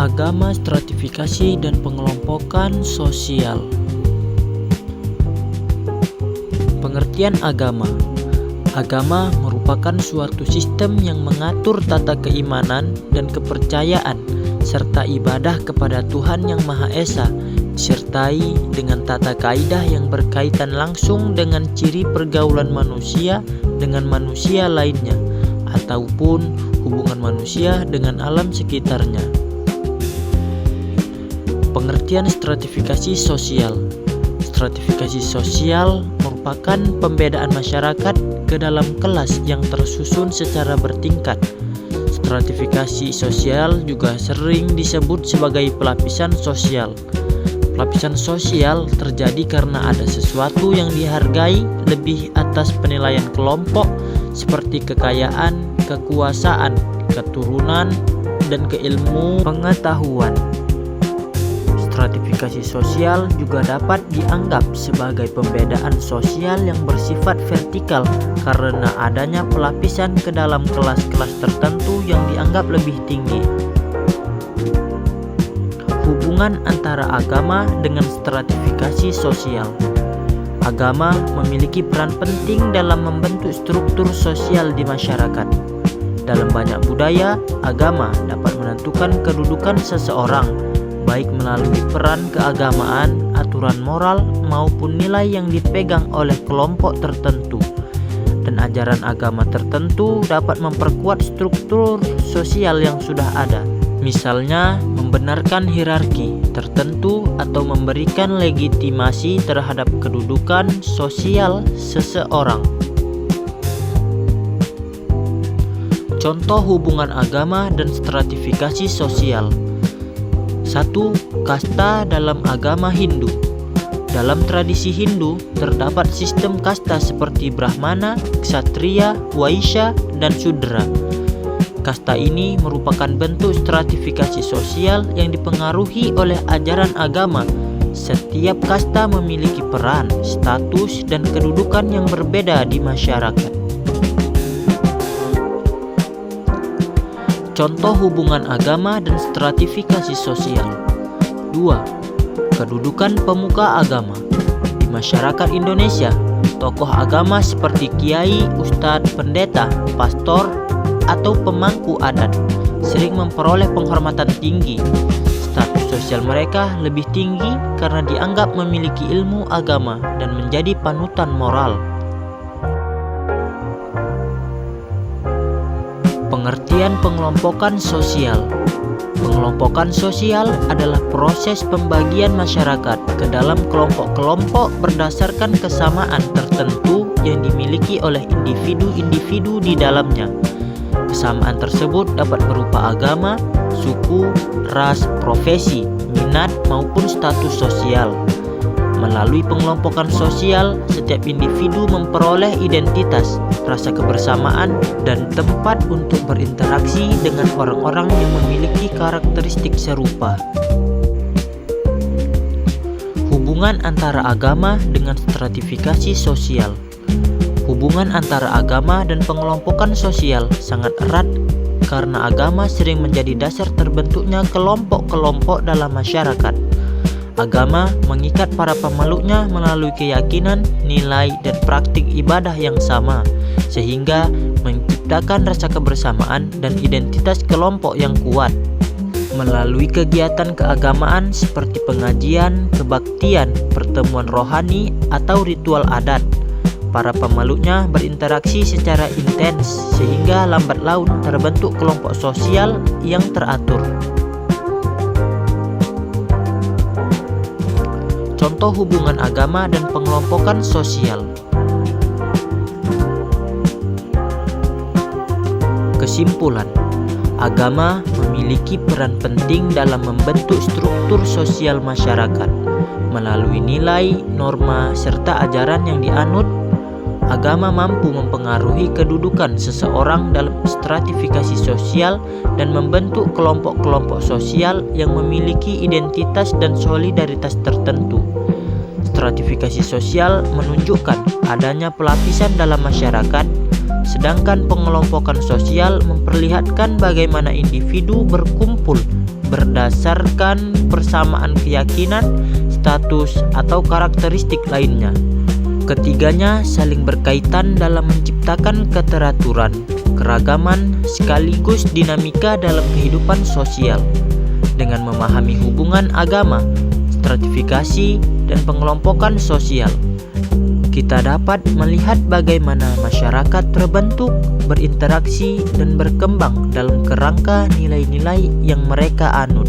Agama, stratifikasi, dan pengelompokan sosial. Pengertian agama. Agama merupakan suatu sistem yang mengatur tata keimanan dan kepercayaan serta ibadah kepada Tuhan Yang Maha Esa, disertai dengan tata kaidah yang berkaitan langsung dengan ciri pergaulan manusia dengan manusia lainnya ataupun hubungan manusia dengan alam sekitarnya. Pengertian stratifikasi sosial. Stratifikasi sosial merupakan pembedaan masyarakat ke dalam kelas yang tersusun secara bertingkat. Stratifikasi sosial juga sering disebut sebagai pelapisan sosial. Pelapisan sosial terjadi karena ada sesuatu yang dihargai lebih atas penilaian kelompok seperti kekayaan, kekuasaan, keturunan, dan keilmu pengetahuan. Stratifikasi sosial juga dapat dianggap sebagai pembedaan sosial yang bersifat vertikal karena adanya pelapisan ke dalam kelas-kelas tertentu yang dianggap lebih tinggi. Hubungan antara agama dengan stratifikasi sosial. Agama memiliki peran penting dalam membentuk struktur sosial di masyarakat. Dalam banyak budaya, agama dapat menentukan kedudukan seseorang, baik melalui peran keagamaan, aturan moral, maupun nilai yang dipegang oleh kelompok tertentu. Dan ajaran agama tertentu dapat memperkuat struktur sosial yang sudah ada. Misalnya, membenarkan hierarki tertentu atau memberikan legitimasi terhadap kedudukan sosial seseorang. Contoh hubungan agama dan stratifikasi sosial. 1. Kasta dalam agama Hindu. Dalam tradisi Hindu, terdapat sistem kasta seperti Brahmana, Ksatria, Waisya, dan Sudra. Kasta ini merupakan bentuk stratifikasi sosial yang dipengaruhi oleh ajaran agama. Setiap kasta memiliki peran, status, dan kedudukan yang berbeda di masyarakat. Contoh hubungan agama dan stratifikasi sosial. 2. Kedudukan pemuka agama. Di masyarakat Indonesia, tokoh agama seperti kiai, ustadz, pendeta, pastor, atau pemangku adat sering memperoleh penghormatan tinggi. Status sosial mereka lebih tinggi karena dianggap memiliki ilmu agama dan menjadi panutan moral. Pengertian pengelompokan sosial. Pengelompokan sosial adalah proses pembagian masyarakat ke dalam kelompok-kelompok berdasarkan kesamaan tertentu yang dimiliki oleh individu-individu di dalamnya. Kesamaan tersebut dapat berupa agama, suku, ras, profesi, minat, maupun status sosial. Melalui pengelompokan sosial, setiap individu memperoleh identitas, rasa kebersamaan, dan tempat untuk berinteraksi dengan orang-orang yang memiliki karakteristik serupa. Hubungan antara agama dengan stratifikasi sosial. Hubungan antara agama dan pengelompokan sosial sangat erat karena agama sering menjadi dasar terbentuknya kelompok-kelompok dalam masyarakat. Agama mengikat para pemeluknya melalui keyakinan, nilai, dan praktik ibadah yang sama, sehingga menciptakan rasa kebersamaan dan identitas kelompok yang kuat. Melalui kegiatan keagamaan seperti pengajian, kebaktian, pertemuan rohani, atau ritual adat, para pemeluknya berinteraksi secara intens sehingga lambat laun terbentuk kelompok sosial yang teratur. Contoh hubungan agama dan pengelompokan sosial. Kesimpulan, agama memiliki peran penting dalam membentuk struktur sosial masyarakat. Melalui nilai, norma, serta ajaran yang dianut, agama mampu mempengaruhi kedudukan seseorang dalam stratifikasi sosial dan membentuk kelompok-kelompok sosial yang memiliki identitas dan solidaritas tertentu. Stratifikasi sosial menunjukkan adanya pelapisan dalam masyarakat, sedangkan pengelompokan sosial memperlihatkan bagaimana individu berkumpul berdasarkan persamaan keyakinan, status, atau karakteristik lainnya. Ketiganya saling berkaitan dalam menciptakan keteraturan, keragaman, sekaligus dinamika dalam kehidupan sosial. Dengan memahami hubungan agama, stratifikasi, dan pengelompokan sosial, kita dapat melihat bagaimana masyarakat terbentuk, berinteraksi, dan berkembang dalam kerangka nilai-nilai yang mereka anut.